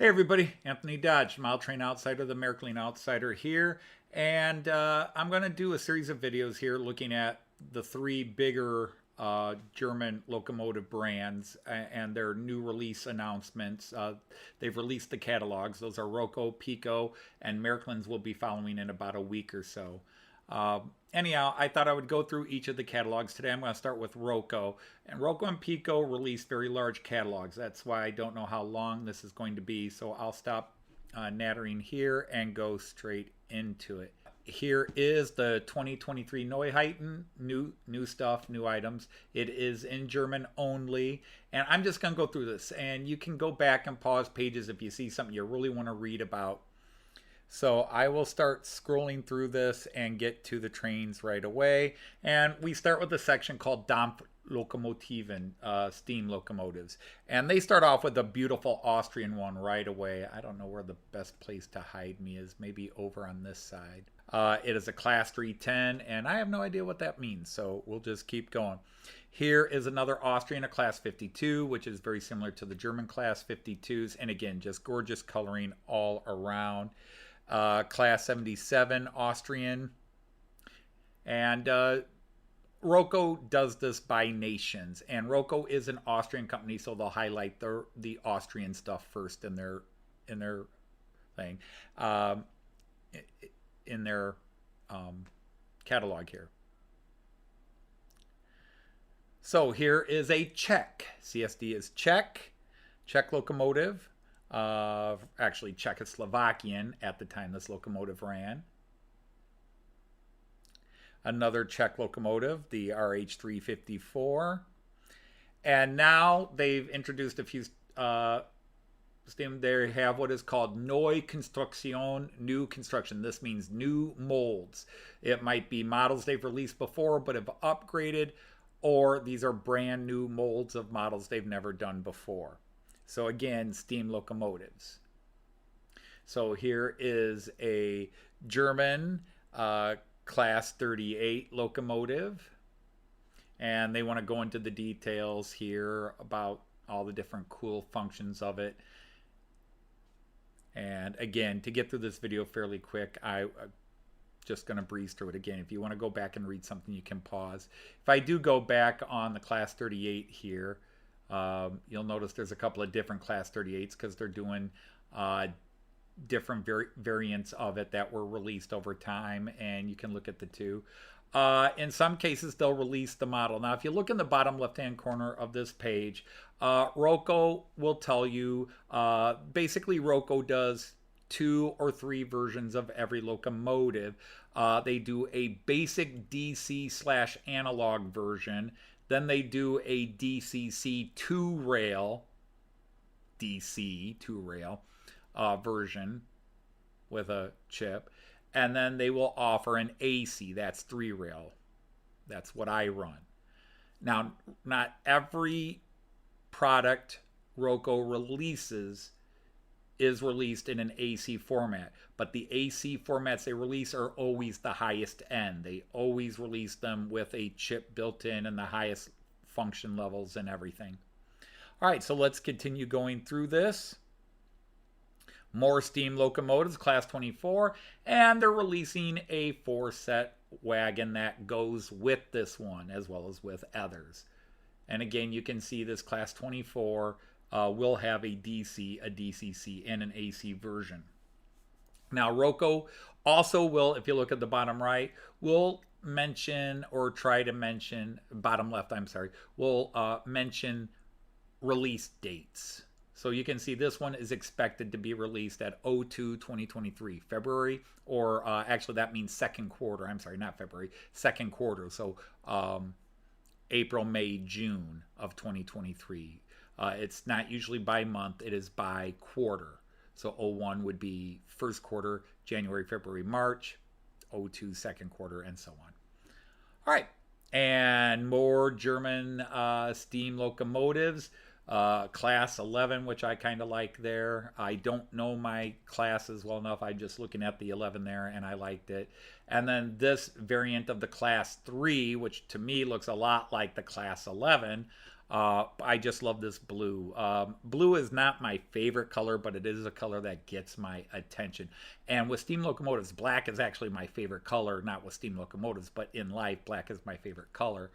Hey everybody, Anthony Dodge, Mile Train Outsider, the Miracle Outsider here, and I'm going to do a series of videos here looking at the three bigger German locomotive brands and their new release announcements. They've released the catalogs. Those are Roco, Pico, and Märklins will be following in about a week or so. Anyhow, I thought I would go through each of the catalogs. Today I'm going to start with Roco. And Roco and Pico release very large catalogs. That's why I don't know how long this is going to be. So I'll stop nattering here and go straight into it. Here is the 2023 Neuheiten, new stuff, new items. It is in German only. And I'm just going to go through this. And you can go back and pause pages if you see something you really want to read about. So I will start scrolling through this and get to the trains right away. And we start with a section called Dampflokomotiven, steam locomotives. And they start off with a beautiful Austrian one right away. I don't know where the best place to hide me is. Maybe over on this side. It is a Class 310, and I have no idea what that means. So we'll just keep going. Here is another Austrian, a Class 52, which is very similar to the German Class 52s. And again, just gorgeous coloring all around. Class 77 Austrian, and Roco does this by nations, and Roco is an Austrian company, so they'll highlight the Austrian stuff first in their thing, in their catalog here. So here is a Czech. CSD is Czech locomotive. Actually Czechoslovakian at the time this locomotive ran. Another Czech locomotive, the RH354. And now they've introduced a few steam. They have what is called Neukonstruktion, new construction. This means new molds. It might be models they've released before but have upgraded, or these are brand new molds of models they've never done before. So again, steam locomotives. So here is a German Class 38 locomotive. And they want to go into the details here about all the different cool functions of it. And again, to get through this video fairly quick, I'm just going to breeze through it again. If you want to go back and read something, you can pause. If I do go back on the Class 38 here, you'll notice there's a couple of different Class 38s because they're doing different variants of it that were released over time, and you can look at the two. In some cases, they'll release the model. Now, if you look in the bottom left-hand corner of this page, Roco will tell you, basically Roco does 2 or 3 versions of every locomotive. They do a basic DC/analog version. Then they do a DCC 2-rail, version with a chip. And then they will offer an AC, that's 3-rail. That's what I run. Now, not every product Roco releases is released in an AC format, but the AC formats they release are always the highest end. They always release them with a chip built in and the highest function levels and everything. All right, so let's continue going through this. More steam locomotives, Class 24, and they're releasing a 4-set wagon that goes with this one as well as with others. And again, you can see this Class 24 will have a DC, a DCC, and an AC version. Now, Roco also will, if you look at the bottom right, will mention or try to mention, bottom left, I'm sorry, will mention release dates. So you can see this one is expected to be released at 02/2023, February, or actually that means second quarter. I'm sorry, not February, second quarter. So April, May, June of 2023. It's not usually by month, it is by quarter. So 01 would be first quarter, January, February, March, 02 second quarter, and so on. All right, and more German steam locomotives. Class 11, which I kind of like there. I don't know my classes well enough. I'm just looking at the 11 there, and I liked it. And then this variant of the Class 3, which to me looks a lot like the Class 11, I just love this blue. Blue is not my favorite color, but it is a color that gets my attention. And with steam locomotives, black is actually my favorite color, not with steam locomotives, but in life, black is my favorite color.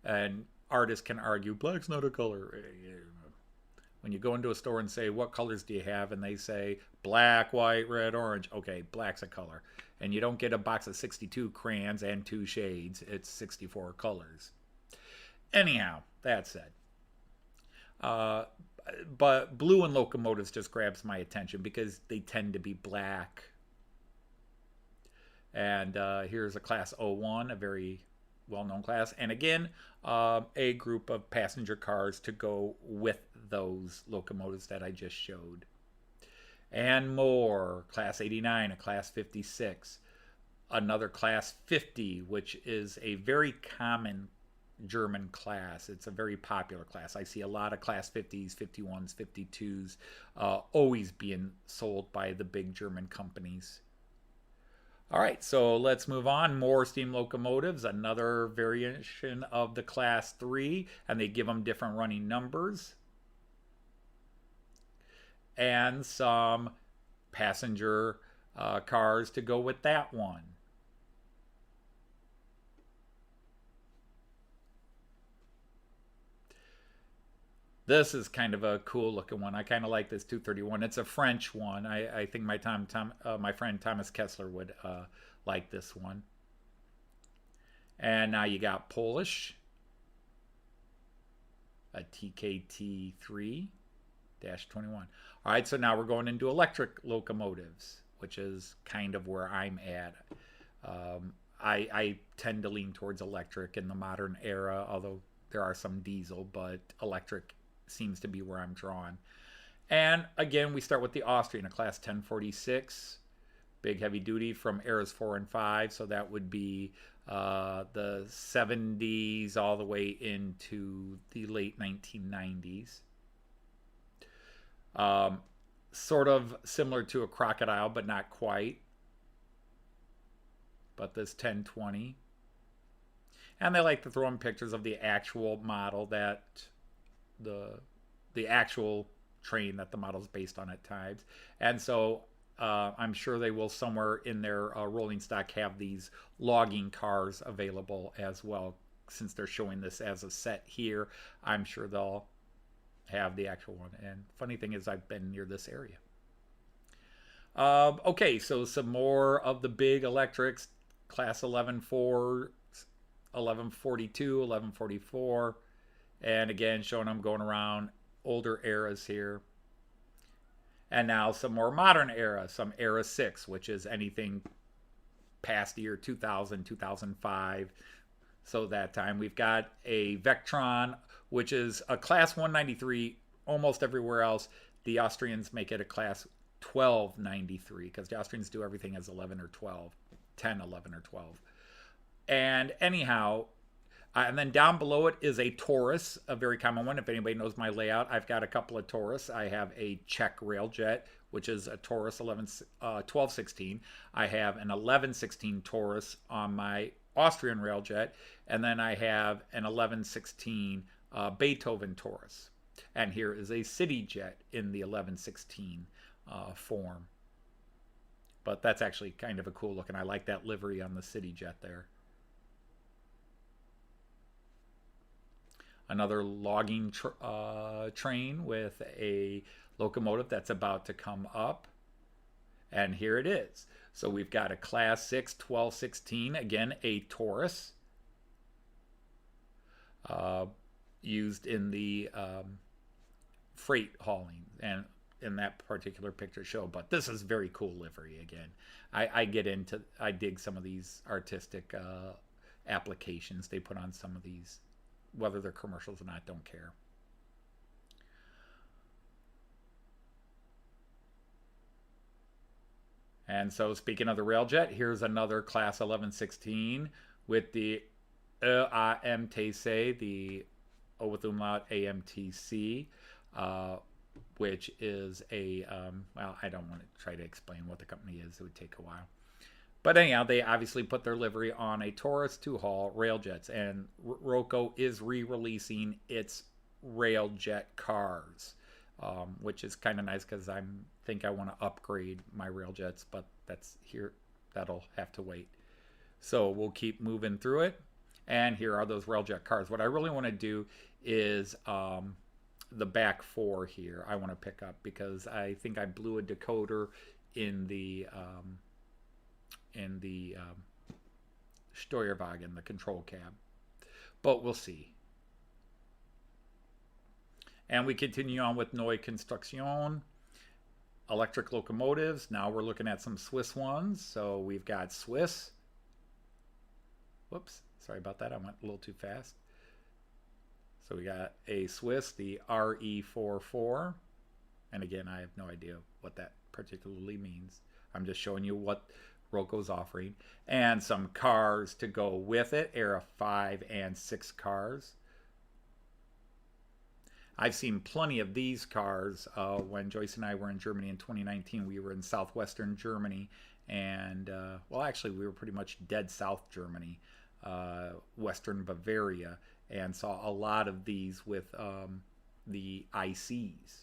And artists can argue, black's not a color. When you go into a store and say, what colors do you have? And they say, black, white, red, orange. Okay, black's a color. And you don't get a box of 62 crayons and 2 shades. It's 64 colors. Anyhow, that said. But blue and locomotives just grabs my attention because they tend to be black. And here's a Class 01, a very well-known class. And again, a group of passenger cars to go with those locomotives that I just showed. And more. Class 89, a Class 56. Another Class 50, which is a very common German class. It's a very popular class. I see a lot of Class 50s, 51s, 52s always being sold by the big German companies. All right, so let's move on. More steam locomotives, another variation of the Class 3, and they give them different running numbers. And some passenger cars to go with that one. This is kind of a cool looking one. I kind of like this 231. It's a French one. I think my friend Thomas Kessler would like this one. And now you got Polish, a TKT 3-21. All right, so now we're going into electric locomotives, which is kind of where I'm at. I tend to lean towards electric in the modern era, although there are some diesel, but electric seems to be where I'm drawn. And again, we start with the Austrian, a Class 1046, big heavy duty from eras 4 and 5. So that would be the 70s all the way into the late 1990s. Sort of similar to a Crocodile, but not quite. But this 1020. And they like to throw in pictures of the actual model that the actual train that the model is based on at times. And so I'm sure they will somewhere in their rolling stock have these logging cars available as well. Since they're showing this as a set here, I'm sure they'll have the actual one. And funny thing is, I've been near this area. Okay, so some more of the big electrics. Class 11.4, 1142, 1144. And again, showing I'm going around older eras here. And now some more modern era, some era 6, which is anything past the year 2000, 2005. So that time we've got a Vectron, which is a Class 193 almost everywhere else. The Austrians make it a Class 1293 because the Austrians do everything as 11 or 12, 10, 11, or 12. And anyhow, and then down below it is a Taurus, a very common one. If anybody knows my layout, I've got a couple of Taurus. I have a Czech Railjet, which is a Taurus 1216. I have an 1116 Taurus on my Austrian Railjet, and then I have an 1116 Beethoven Taurus. And here is a CityJet in the 1116 form. But that's actually kind of a cool look, and I like that livery on the CityJet there. Another logging train with a locomotive that's about to come up. And here it is. So we've got a Class 6 1216, again a Taurus, used in the freight hauling and in that particular picture show. But this is very cool livery again. I dig some of these artistic applications they put on some of these. Whether they're commercials or not, don't care. And so speaking of the Railjet, here's another Class 1116 with the AMTC, the O with umlaut AMTC, which is a, well, I don't want to try to explain what the company is. It would take a while. But anyhow, they obviously put their livery on a Taurus to haul Railjets. And Roco is re-releasing its railjet cars, which is kind of nice because I think I want to upgrade my railjets, but that'll have to wait. So we'll keep moving through it. And here are those railjet cars. What I really want to do is the back four here I want to pick up because I think I blew a decoder in the Steuerwagen, the control cab. But we'll see. And we continue on with Neue Konstruktion. Electric locomotives. Now we're looking at some Swiss ones. So we've got Swiss. Whoops. Sorry about that. I went a little too fast. So we got a Swiss, the RE44. And again, I have no idea what that particularly means. I'm just showing you what Roco's offering. And some cars to go with it. Era 5 and 6 cars. I've seen plenty of these cars. When Joyce and I were in Germany in 2019, we were in southwestern Germany. And, well, actually, we were pretty much dead south Germany, western Bavaria, and saw a lot of these with the ICs.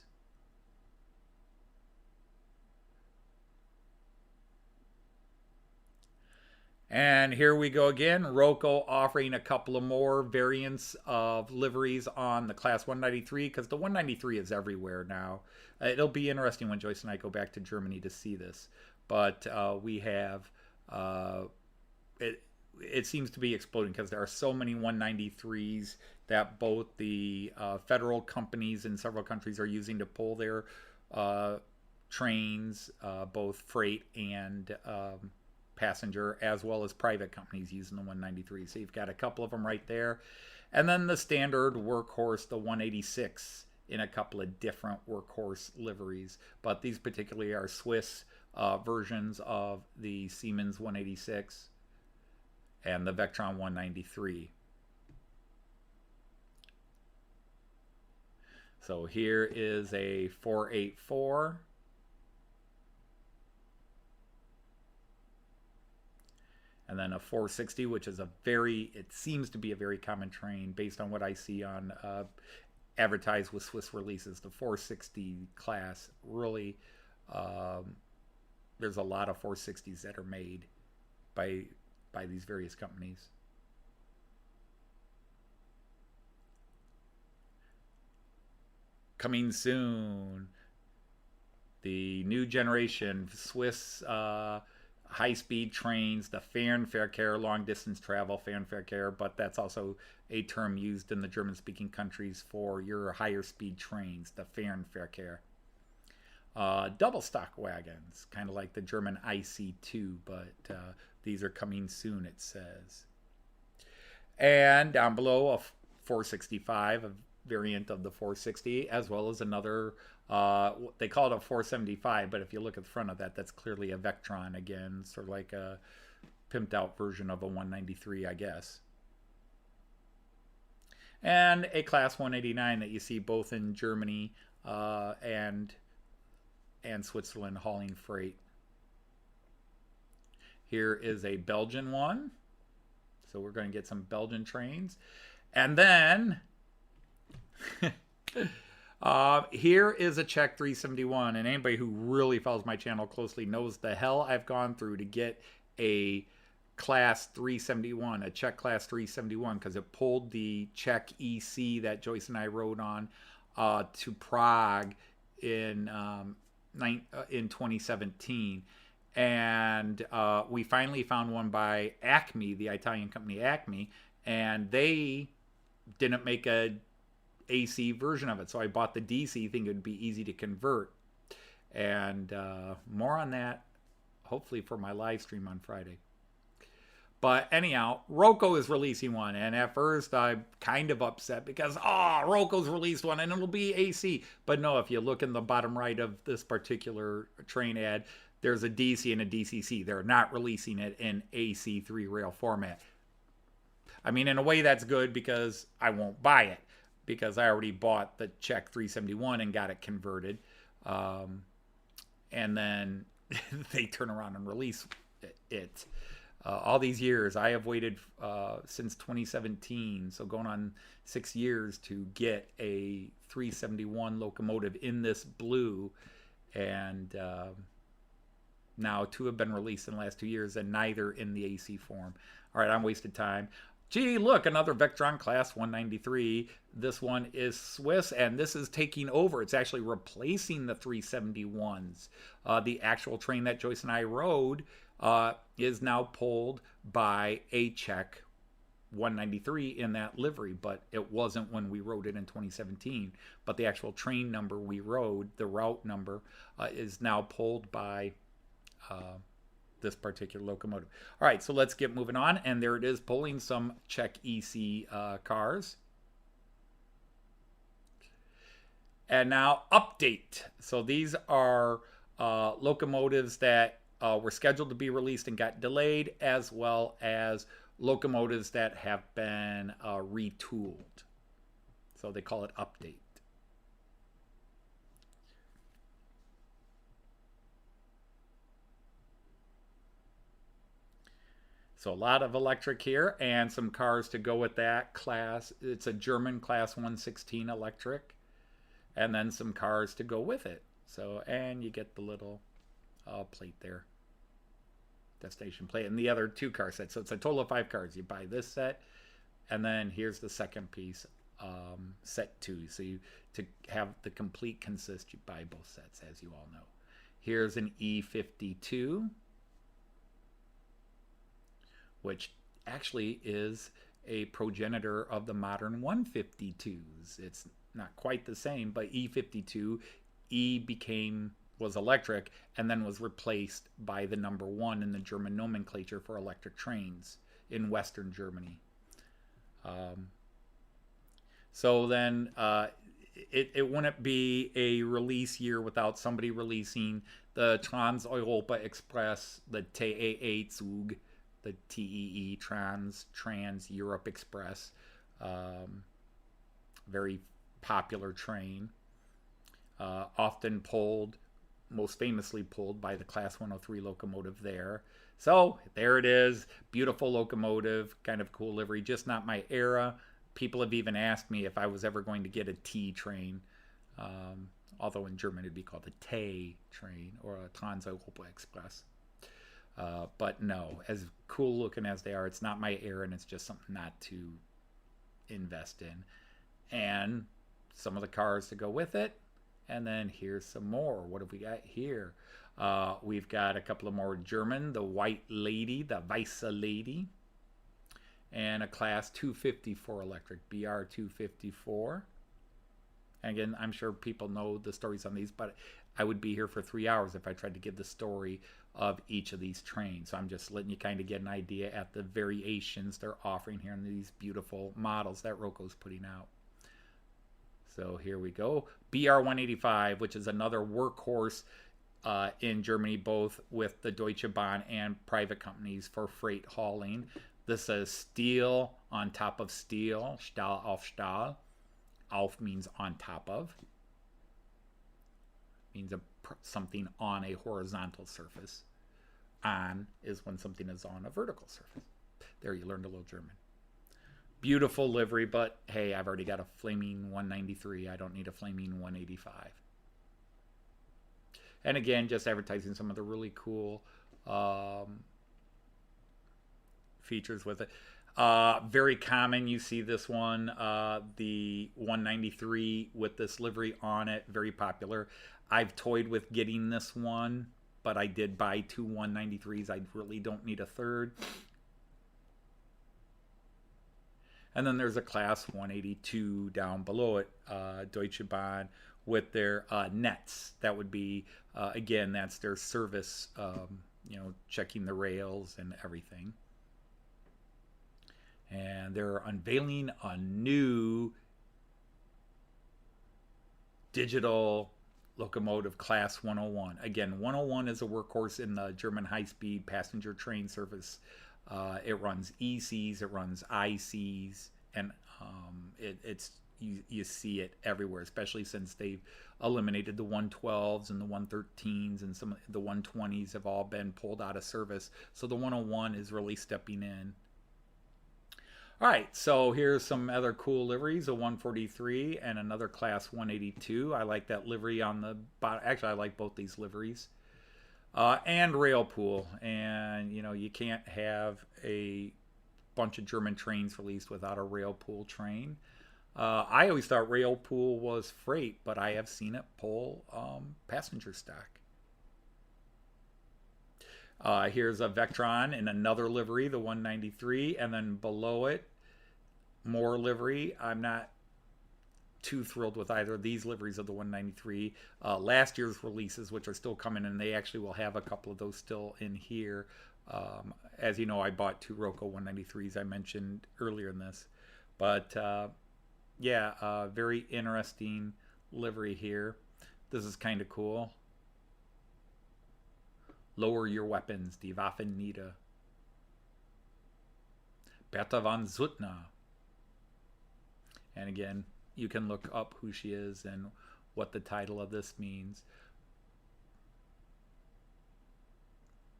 And here we go again. Roco offering a couple of more variants of liveries on the Class 193 because the 193 is everywhere now. It'll be interesting when Joyce and I go back to Germany to see this. But we have, it seems to be exploding because there are so many 193s that both the federal companies in several countries are using to pull their trains, both freight and passenger, as well as private companies using the 193. So you've got a couple of them right there. And then the standard workhorse, the 186, in a couple of different workhorse liveries. But these particularly are Swiss versions of the Siemens 186 and the Vectron 193. So here is a 484. And then a 460, which is it seems to be a very common train based on what I see on advertised with Swiss releases. The 460 class really, there's a lot of 460s that are made by these various companies. Coming soon, the new generation Swiss high-speed trains, the Fernverkehr, long-distance travel, Fernverkehr, but that's also a term used in the German-speaking countries for your higher-speed trains, the Fernverkehr. Double-stock wagons, kind of like the German IC2, but these are coming soon, it says. And down below, a 465, a variant of the 460, as well as another they call it a 475, but if you look at the front of that, that's clearly a Vectron again, sort of like a pimped out version of a 193, I guess. And a Class 189 that you see both in Germany and Switzerland hauling freight. Here is a Belgian one. So we're going to get some Belgian trains. And then here is a Czech 371, and anybody who really follows my channel closely knows the hell I've gone through to get a Class 371, a Czech Class 371, because it pulled the Czech EC that Joyce and I rode on to Prague in 2017. And we finally found one by Acme, the Italian company Acme, and they didn't make a AC version of it, so I bought the DC thinking it would be easy to convert. And more on that hopefully for my live stream on Friday. But anyhow, Roco is releasing one, and at first I'm kind of upset because Roco's released one and it'll be AC. But no, if you look in the bottom right of this particular train ad, there's a DC and a DCC. They're not releasing it in AC 3-rail format. I mean, in a way that's good because I won't buy it, because I already bought the Czech 371 and got it converted. And then they turn around and release it. All these years, I have waited since 2017, so going on 6 years to get a 371 locomotive in this blue, and now two have been released in the last 2 years, and neither in the AC form. All right, I'm wasted time. Gee, look, another Vectron class 193. This one is Swiss, and this is taking over. It's actually replacing the 371s. The actual train that Joyce and I rode is now pulled by a Czech 193 in that livery, but it wasn't when we rode it in 2017. But the actual train number we rode, the route number, is now pulled by this particular locomotive. All right, so let's get moving on. And there it is, pulling some Czech EC cars. And now update. So these are locomotives that were scheduled to be released and got delayed, as well as locomotives that have been retooled. So they call it update. So a lot of electric here, and some cars to go with that class. It's a German class 116 electric, and then some cars to go with it. So, and you get the little plate there, destination plate, and the other 2 car sets. So it's a total of 5 cars. You buy this set, and then here's the second piece, set 2. So you, to have the complete consist, you buy both sets, as you all know. Here's an E52, which actually is a progenitor of the modern 152s. It's not quite the same, but E52, was electric and then was replaced by the number 1 in the German nomenclature for electric trains in Western Germany. So then it wouldn't be a release year without somebody releasing the Trans-Europa Express, the TEE-Zug, the TEE, Trans-Europe Express, very popular train, often pulled, most famously pulled by the Class 103 locomotive there. So there it is, beautiful locomotive, kind of cool livery, just not my era. People have even asked me if I was ever going to get a T train, although in German it'd be called a T train or a Trans-Europa Express. But no, as cool looking as they are, it's not my era, and it's just something not to invest in. And some of the cars to go with it. And then here's some more. What have we got here? We've got a couple of more German, the White Lady, the Weiße Lady, and a Class 254 electric, BR 254. Again, I'm sure people know the stories on these, but I would be here for 3 hours if I tried to give the story of each of these trains. So I'm just letting you kind of get an idea at the variations they're offering here in these beautiful models that Roco's putting out. So here we go. BR 185, which is another workhorse in Germany, both with the Deutsche Bahn and private companies for freight hauling. This is steel on top of steel, Stahl auf Stahl. Auf means on top of. Means something on a horizontal surface. On is when something is on a vertical surface. There, you learned a little German. Beautiful livery, but hey, I've already got a flaming 193. I don't need a flaming 185. And again, just advertising some of the really cool features with it. Very common, you see this one, the 193 with this livery on it, very popular. I've toyed with getting this one, but I did buy 2 193s. I really don't need a third. And then there's a Class 182 down below it, Deutsche Bahn, with their nets. That would be, again, that's their service, checking the rails and everything. And they're unveiling a new digital locomotive, Class 101. Again, 101 is a workhorse in the German high-speed passenger train service. It runs ECs, it runs ICs, and it's you see it everywhere, especially since they've eliminated the 112s and the 113s, and some of the 120s have all been pulled out of service. So the 101 is really stepping in. All right, so here's some other cool liveries, a 143 and another class 182. I like that livery on the bottom. Actually, I like both these liveries. And rail pool. And, you can't have a bunch of German trains released without a rail pool train. I always thought rail pool was freight, but I have seen it pull passenger stock. Here's a Vectron in another livery, the 193, and then below it, more livery. I'm not too thrilled with either of these liveries of the 193. Last year's releases, which are still coming, and they actually will have a couple of those still in here. As you know, I bought 2 Roco 193s I mentioned earlier in this. But yeah, very interesting livery here. This is kind of cool. Lower your weapons, die Waffen nieder. Bertha von Suttner. And again, you can look up who she is and what the title of this means.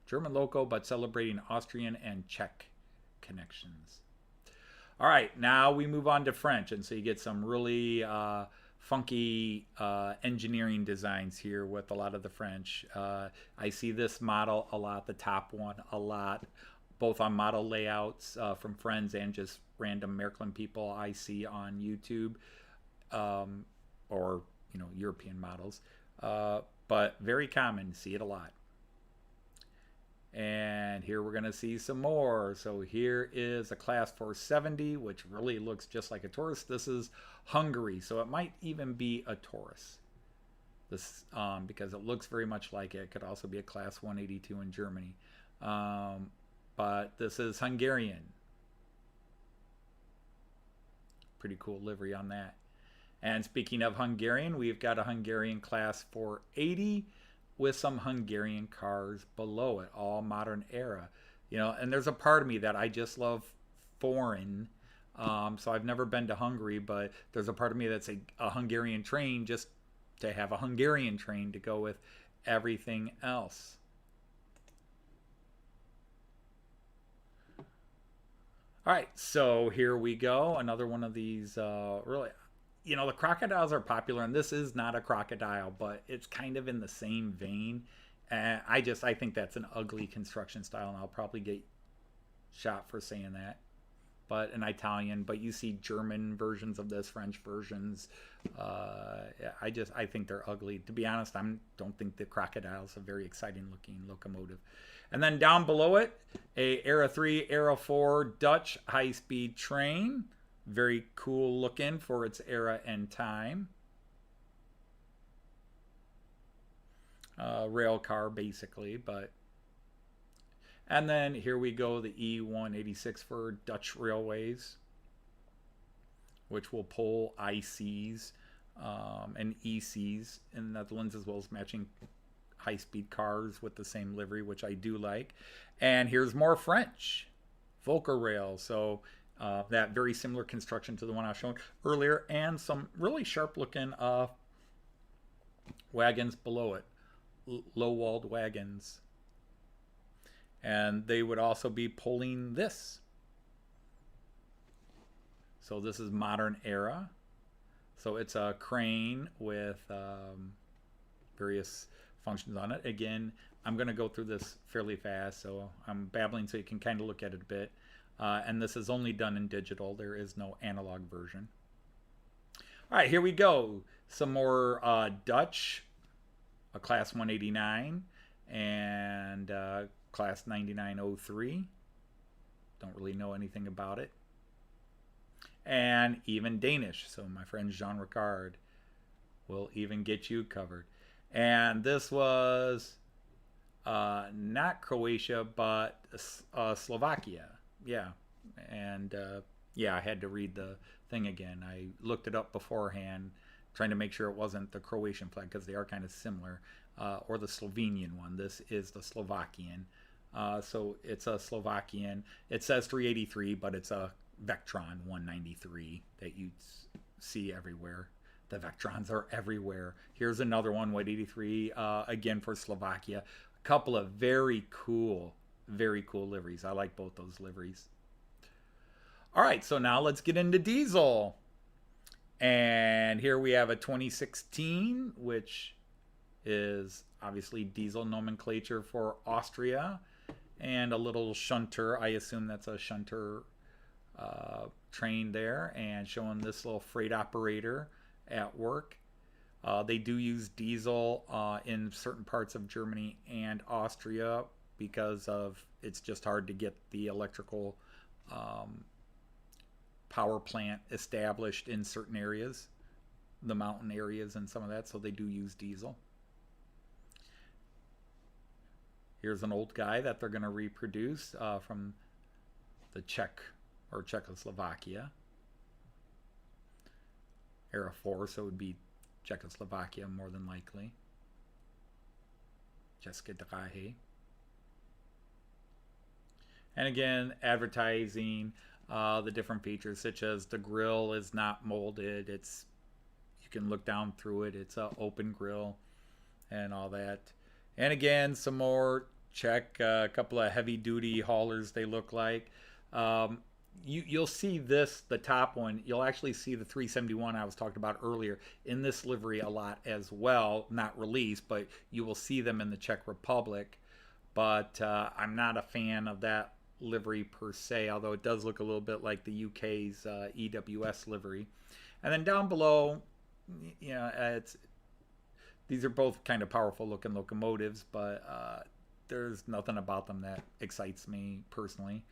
German loco, but celebrating Austrian and Czech connections. All right, now we move on to French, and so you get some really funky engineering designs here with a lot of the French. I see this model a lot, the top one a lot, both on model layouts from friends and just random Märklin people I see on YouTube, or European models, but very common. See it a lot. And here we're going to see some more. So here is a class 470, which really looks just like a Taurus. This is Hungary, so it might even be a Taurus. This because it looks very much like it. It could also be a class 182 in Germany. But this is Hungarian. Pretty cool livery on that. And speaking of Hungarian, we've got a Hungarian class 480 with some Hungarian cars below it, all modern era. And there's a part of me that I just love foreign. So I've never been to Hungary, but there's a part of me that's a Hungarian train just to have a Hungarian train to go with everything else. All right, so here we go. Another one of these really, the crocodiles are popular, and this is not a crocodile, but it's kind of in the same vein. And I think that's an ugly construction style, and I'll probably get shot for saying that. But an Italian, but you see German versions of this, French versions. I think they're ugly. To be honest, I don't think the crocodile's a very exciting looking locomotive. And then down below it, a Era 3, Era 4 Dutch high-speed train. Very cool looking for its era and time. Rail car, basically, but... And then here we go, the E186 for Dutch Railways, which will pull ICs and ECs in the Netherlands, as well as matching high-speed cars with the same livery, which I do like. And here's more French, Volker Rail. So that very similar construction to the one I was showing earlier, and some really sharp-looking wagons below it, low-walled wagons. And they would also be pulling this. So this is modern era. So it's a crane with various functions on it. Again, I'm going to go through this fairly fast, so I'm babbling so you can kind of look at it a bit. And this is only done in digital. There is no analog version. All right, here we go. Some more Dutch, a class 189, and class 9903. Don't really know anything about it. And even Danish. So my friend Jean Ricard will even get you covered. And this was not Croatia, but Slovakia. Yeah. And yeah, I had to read the thing again. I looked it up beforehand, trying to make sure it wasn't the Croatian flag, because they are kind of similar, or the Slovenian one. This is the Slovakian. So it's a Slovakian. It says 383, but it's a Vectron 193 that you'd see everywhere. The Vectrons are everywhere. Here's another one, White 83, again for Slovakia. A couple of very cool liveries. I like both those liveries. All right, so now let's get into diesel. And here we have a 2016, which is obviously diesel nomenclature for Austria, and a little shunter. I assume that's a shunter train there, and showing this little freight operator at work. They do use diesel in certain parts of Germany and Austria because of it's just hard to get the electrical power plant established in certain areas, the mountain areas and some of that, so they do use diesel. Here's an old guy that they're going to reproduce from the Czech or Czechoslovakia. Era 4, so it would be Czechoslovakia more than likely. České dráhy. And again, advertising the different features, such as the grill is not molded. It's, you can look down through it. It's an open grill and all that. And again, some more Czech, a couple of heavy duty haulers they look like. You'll see this, the top one, you'll actually see the 371 I was talking about earlier in this livery a lot as well. Not released, but you will see them in the Czech Republic. But I'm not a fan of that livery per se, although it does look a little bit like the UK's EWS livery. And then down below, you know, these are both kind of powerful looking locomotives, but there's nothing about them that excites me personally.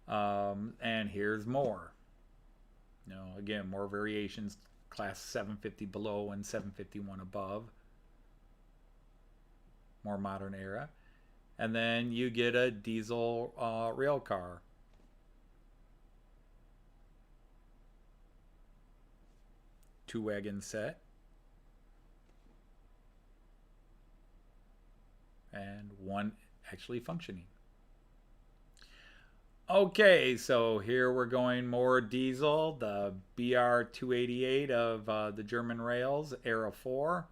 And here's more. You know, again, more variations, class 750 below and 751 above. More modern era. And then you get a diesel rail car. Two wagon set. And one actually functioning. Okay, so here we're going more diesel, the BR-288 of the German rails, Era 4,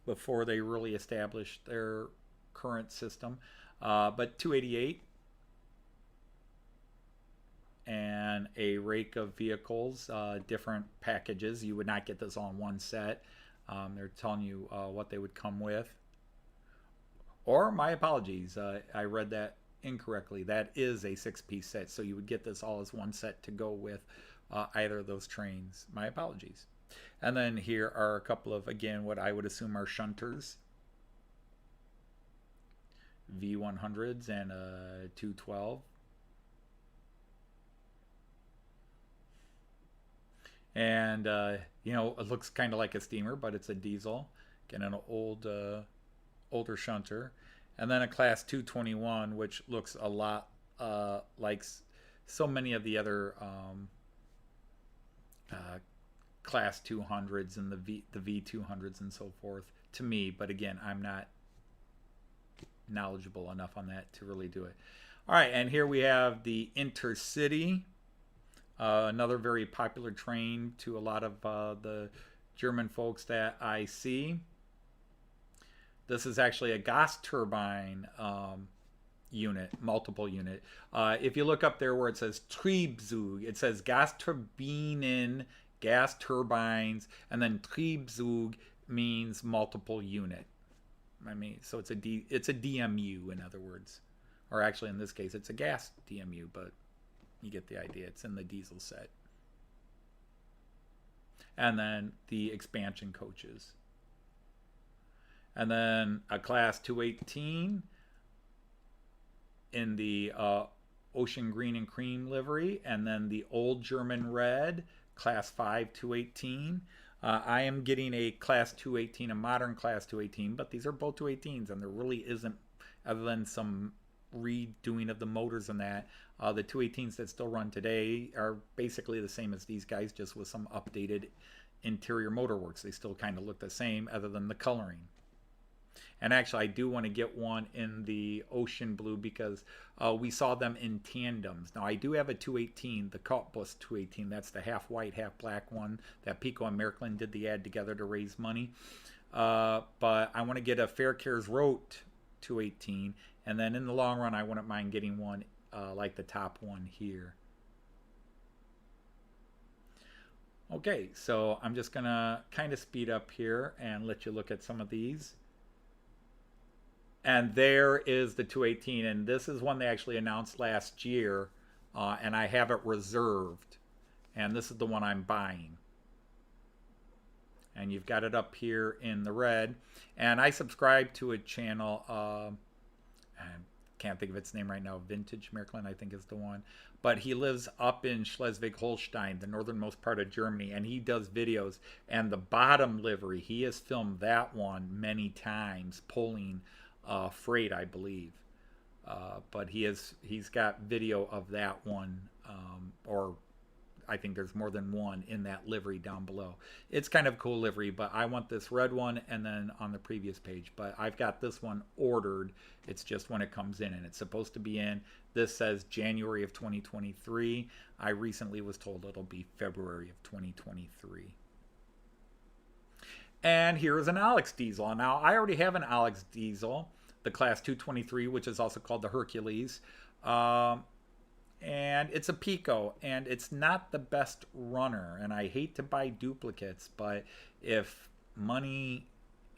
before they really established their current system. But 288 and a rake of vehicles, different packages. You would not get this all in one set. They're telling you what they would come with. Or, my apologies, I read that incorrectly. That is a 6-piece set, so you would get this all as one set to go with either of those trains. My apologies. And then here are a couple of, again, what I would assume are shunters. V100s and a 212. And, you know, it looks kind of like a steamer, but it's a diesel. Again, an older shunter. And then a class 221, which looks a lot like so many of the other class 200s and the V200s and so forth to me. But again, I'm not knowledgeable enough on that to really do it. All right, and here we have the Intercity, another very popular train to a lot of the German folks that I see. This is actually a gas turbine unit, multiple unit. If you look up there where it says Triebzug, it says Gasturbinen, gas turbines, and then Triebzug means multiple unit. I mean, so it's a DMU, in other words. Or actually, in this case, it's a gas DMU, but you get the idea. It's in the diesel set. And then the expansion coaches. And then a class 218 in the ocean green and cream livery. And then the old German red, class 5 218. I am getting a class 218, a modern class 218, but these are both 218s, and there really isn't, other than some redoing of the motors and that, the 218s that still run today are basically the same as these guys, just with some updated interior motor works. They still kind of look the same, other than the coloring. And actually, I do want to get one in the ocean blue because we saw them in tandems. Now, I do have a 218, the Cottbus 218. That's the half white, half black one that Pico and Märklin did the ad together to raise money. But I want to get a Faircares Rote 218. And then in the long run, I wouldn't mind getting one like the top one here. Okay, so I'm just going to kind of speed up here and let you look at some of these. And there is the 218, and this is one they actually announced last year, and I have it reserved. And this is the one I'm buying. And you've got it up here in the red. And I subscribe to a channel, I can't think of its name right now, Vintage Märklin I think is the one. But he lives up in Schleswig-Holstein, the northernmost part of Germany, and he does videos. And the bottom livery, he has filmed that one many times, pulling freight, I believe. But he's got video of that one, or I think there's more than one in that livery down below. It's kind of a cool livery, but I want this red one and then on the previous page. But I've got this one ordered. It's just when it comes in, and it's supposed to be in. This says January of 2023. I recently was told it'll be February of 2023. And here's an Alex diesel. Now, I already have an Alex diesel, the Class 223, which is also called the Hercules. And it's a Pico, and it's not the best runner. And I hate to buy duplicates, but if money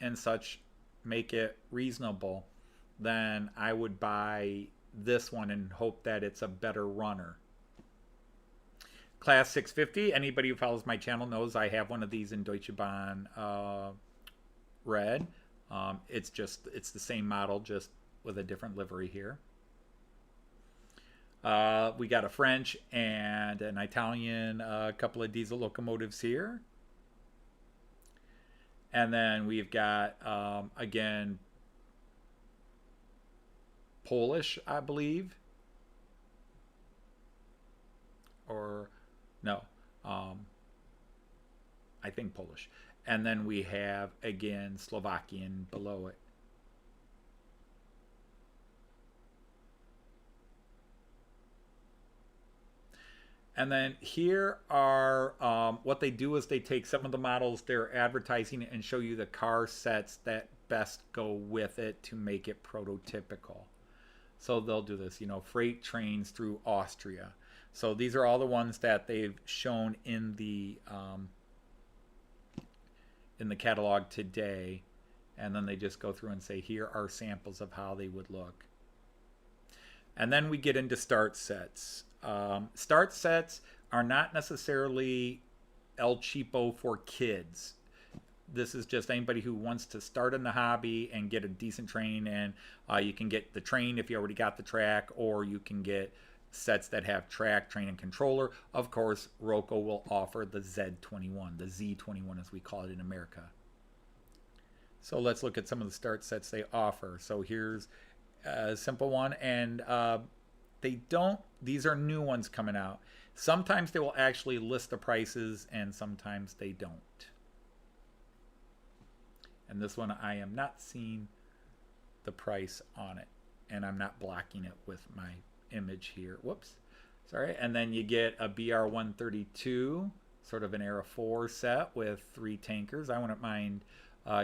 and such make it reasonable, then I would buy this one and hope that it's a better runner. Class 650, anybody who follows my channel knows I have one of these in Deutsche Bahn red. It's the same model, just with a different livery here. We got a French and an Italian, couple of diesel locomotives here. And then we've got, again, Polish, I believe. Or, no, I think Polish. And then we have, again, Slovakian below it. And then here are, what they do is they take some of the models they're advertising and show you the car sets that best go with it to make it prototypical. So they'll do this, freight trains through Austria. So these are all the ones that they've shown in the catalog today. And then they just go through and say, here are samples of how they would look. And then we get into start sets. Start sets are not necessarily El Cheapo for kids. This is just anybody who wants to start in the hobby and get a decent train, and you can get the train if you already got the track, or you can get sets that have track, train, and controller. Of course, Roco will offer the Z21, the Z21 as we call it in America. So let's look at some of the start sets they offer. So here's a simple one, and these are new ones coming out. Sometimes they will actually list the prices, and sometimes they don't. And this one, I am not seeing the price on it, and I'm not blocking it with my image here. Whoops, sorry. And then you get a BR-132, sort of an Era 4 set with 3 tankers. I wouldn't mind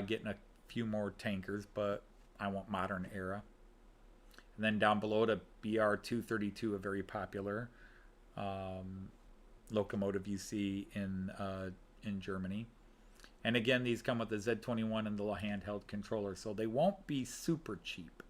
getting a few more tankers, but I want modern era. And then down below the BR-232, a very popular locomotive you see in Germany. And again, these come with the Z21 and the little handheld controller, so they won't be super cheap.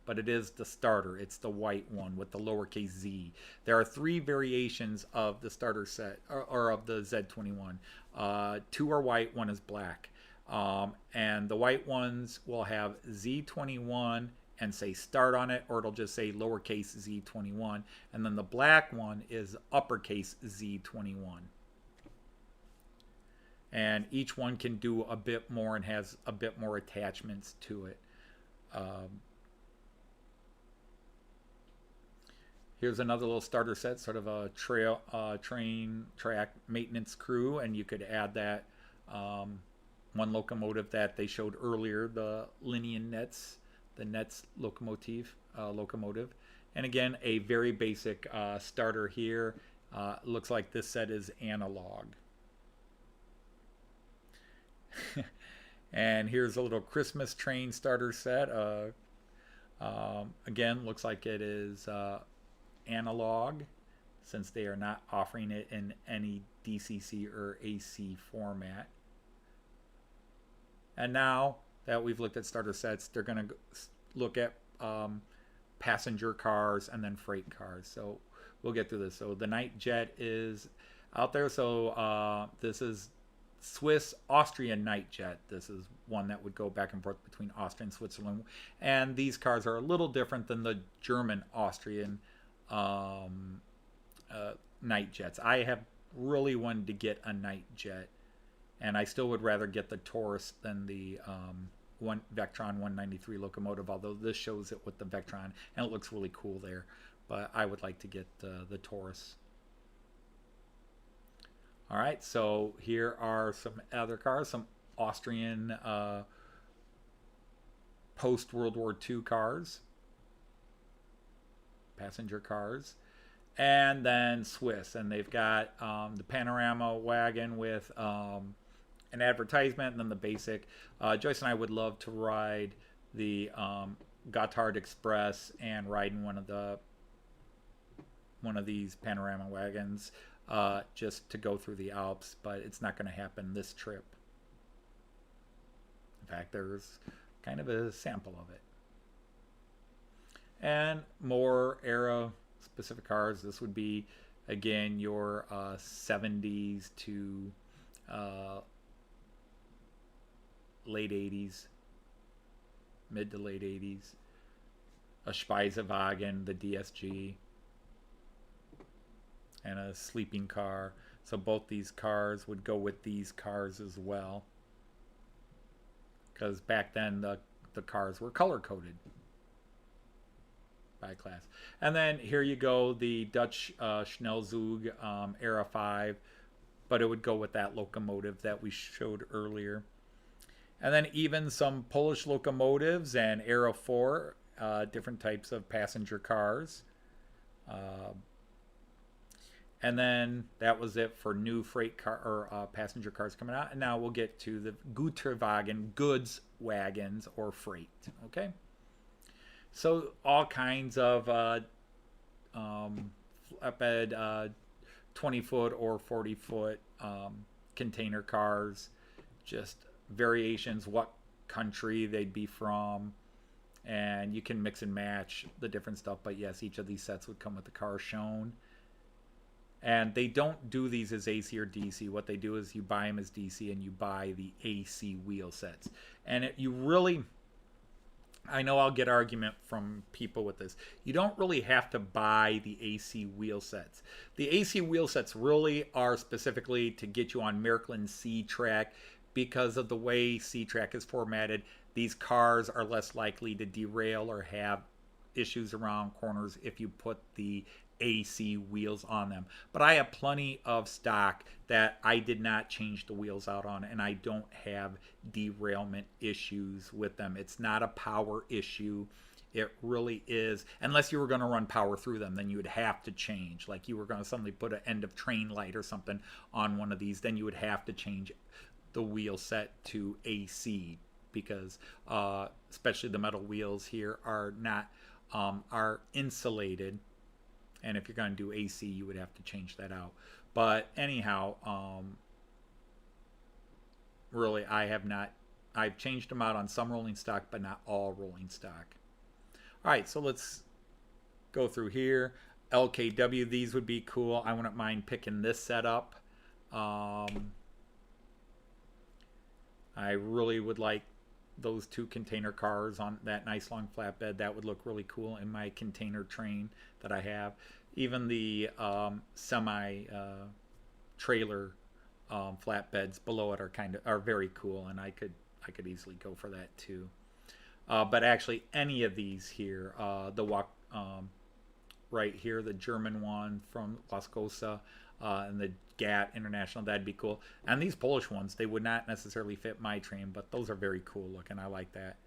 But it is the starter. It's the white one with the lowercase z. There are 3 variations of the starter set, or of the Z21. 2 are white, 1 is black. And the white ones will have Z21 and say start on it, or it'll just say lowercase Z21. And then the black one is uppercase Z21. And each one can do a bit more and has a bit more attachments to it. Here's another little starter set, sort of a train track maintenance crew, and you could add that one locomotive that they showed earlier, the Linien Netz, the Netz locomotive. And again, a very basic starter here. Looks like this set is analog. And here's a little Christmas train starter set. Again, looks like it is analog, since they are not offering it in any DCC or AC format. And now that we've looked at starter sets, they're going to look at passenger cars and then freight cars. So we'll get through this. So the Night Jet is out there. So this is Swiss Austrian Night Jet. This is one that would go back and forth between Austria and Switzerland. And these cars are a little different than the German Austrian Night Jets. I have really wanted to get a Night Jet, and I still would rather get the Taurus than the Vectron 193 locomotive, although this shows it with the Vectron, and it looks really cool there. But I would like to get the Taurus. All right, so here are some other cars, some Austrian post-World War II cars, passenger cars. And then Swiss, and they've got the panorama wagon with an advertisement, and then the basic. Joyce and I would love to ride the Gotthard Express and ride in one of these panorama wagons just to go through the Alps, but it's not going to happen this trip. In fact, there's kind of a sample of it. And more era specific cars. This would be, again, your 70s to late 80s, mid to late 80s. A Speisewagen, the DSG, and a sleeping car. So both these cars would go with these cars as well, because back then the cars were color coded by class. And then here you go, the Dutch Schnellzug Era 5, but it would go with that locomotive that we showed earlier. And then even some Polish locomotives and Era 4, different types of passenger cars. And then that was it for new freight car or passenger cars coming out. And now we'll get to the Güterwagen, goods wagons or freight. Okay. So all kinds of flatbed 20-foot or 40-foot container cars, just variations, what country they'd be from, and you can mix and match the different stuff. But yes, each of these sets would come with the car shown. And they don't do these as AC or DC. What they do is you buy them as DC and you buy the AC wheel sets. And you really... I know I'll get argument from people with this. You don't really have to buy the AC wheel sets. The AC wheel sets really are specifically to get you on Märklin C-Track, because of the way C-Track is formatted. These cars are less likely to derail or have issues around corners if you put the AC wheels on them. But I have plenty of stock that I did not change the wheels out on, and I don't have derailment issues with them. It's not a power issue. It really is. Unless you were going to run power through them, then you would have to change. Like you were going to suddenly put an end of train light or something on one of these, then you would have to change the wheel set to AC, because especially the metal wheels here are not are insulated. And if you're going to do AC, you would have to change that out. But anyhow, really, I've changed them out on some rolling stock, but not all rolling stock. All right, so let's go through here. LKW, these would be cool. I wouldn't mind picking this setup. I really would like those two container cars on that nice long flatbed. That would look really cool in my container train that I have. Even the semi trailer flatbeds below it are very cool, and I could easily go for that too. But actually, any of these here, right here, the German one from Las Cosa, and the GAT International, that'd be cool. And these Polish ones, they would not necessarily fit my train, but those are very cool looking. I like that.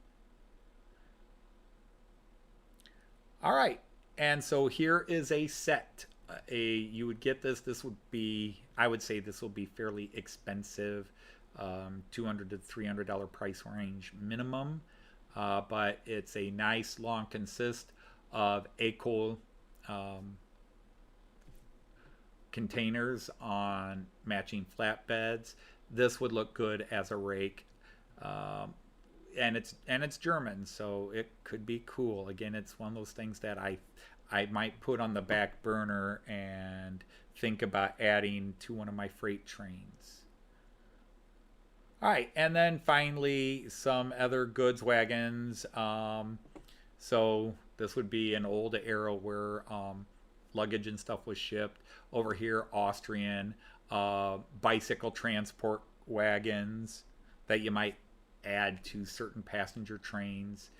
All right, and so here is a set. You would get this. This would be, I would say, this will be fairly expensive, $200 to $300 price range minimum. But it's a nice long consist of Eco containers on matching flatbeds. This would look good as a rake. And it's German, so it could be cool. Again, it's one of those things that I might put on the back burner and think about adding to one of my freight trains. All right, and then finally some other goods wagons. So this would be an old era where luggage and stuff was shipped. Over here, Austrian bicycle transport wagons that you might add to certain passenger trains.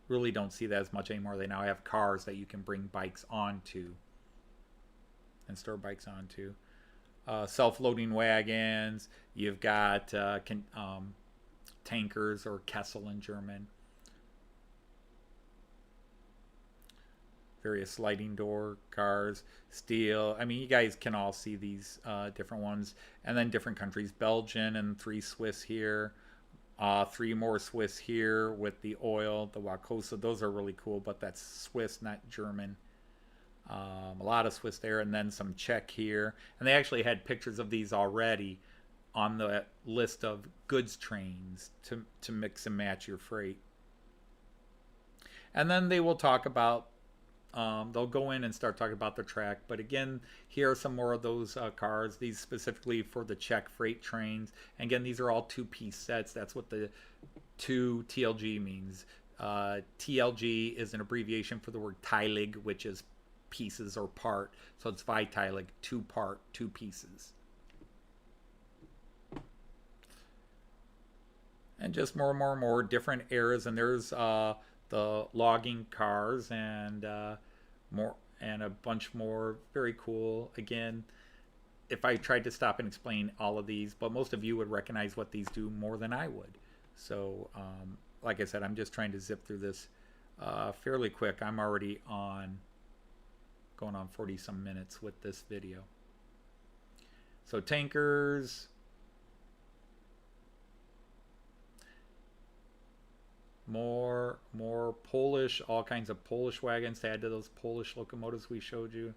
Really don't see that as much anymore. They now have cars that you can bring bikes onto and store bikes onto. Self-loading wagons. You've got tankers, or Kessel in German. Various sliding door cars, steel. I mean, you guys can all see these different ones. And then different countries. Belgian and 3 Swiss here. 3 more Swiss here with the oil, the Wacosa. Those are really cool, but that's Swiss, not German. A lot of Swiss there, and then some Czech here. And they actually had pictures of these already on the list of goods trains to mix and match your freight. And then they will talk about, they'll go in and start talking about the track. But again, here are some more of those cars, these specifically for the Czech freight trains. And again, these are all 2-piece sets. That's what the 2 TLG means. TLG is an abbreviation for the word teilig, which is pieces or part. So it's Viteilig, 2-part, 2 pieces. And just more different eras. And there's the logging cars and more, and a bunch more. Very cool. Again, if I tried to stop and explain all of these, but most of you would recognize what these do more than I would. So like I said, I'm just trying to zip through this fairly quick. I'm already going on 40 some minutes with this video. So tankers, more Polish, all kinds of Polish wagons to add to those Polish locomotives we showed you.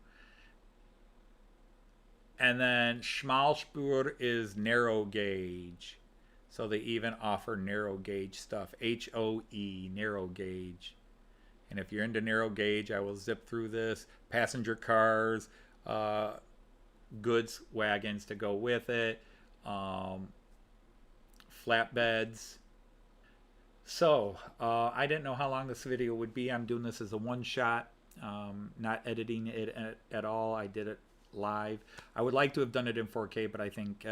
And then Schmalspur is narrow gauge. So they even offer narrow gauge stuff. HOE, narrow gauge. And if you're into narrow gauge, I will zip through this. Passenger cars, goods wagons to go with it, flatbeds. So I didn't know how long this video would be. I'm doing this as a one-shot, not editing it at all. I did it live. I would like to have done it in 4K, but I think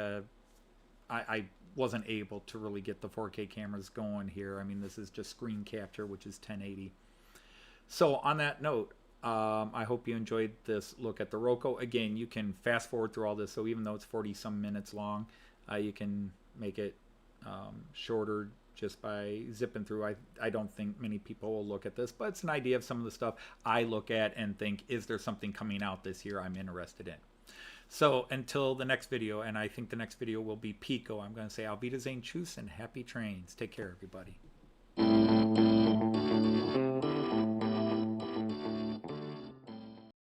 I wasn't able to really get the 4K cameras going here. I mean, this is just screen capture, which is 1080. So on that note, I hope you enjoyed this look at the Roco. Again, you can fast forward through all this, so even though it's 40 some minutes long, you can make it shorter just by zipping through. I don't think many people will look at this, but it's an idea of some of the stuff I look at and think, is there something coming out this year I'm interested in? So until the next video, and I think the next video will be Pico, I'm going to say Auf Wiedersehen, tschüss, and happy trains. Take care, everybody.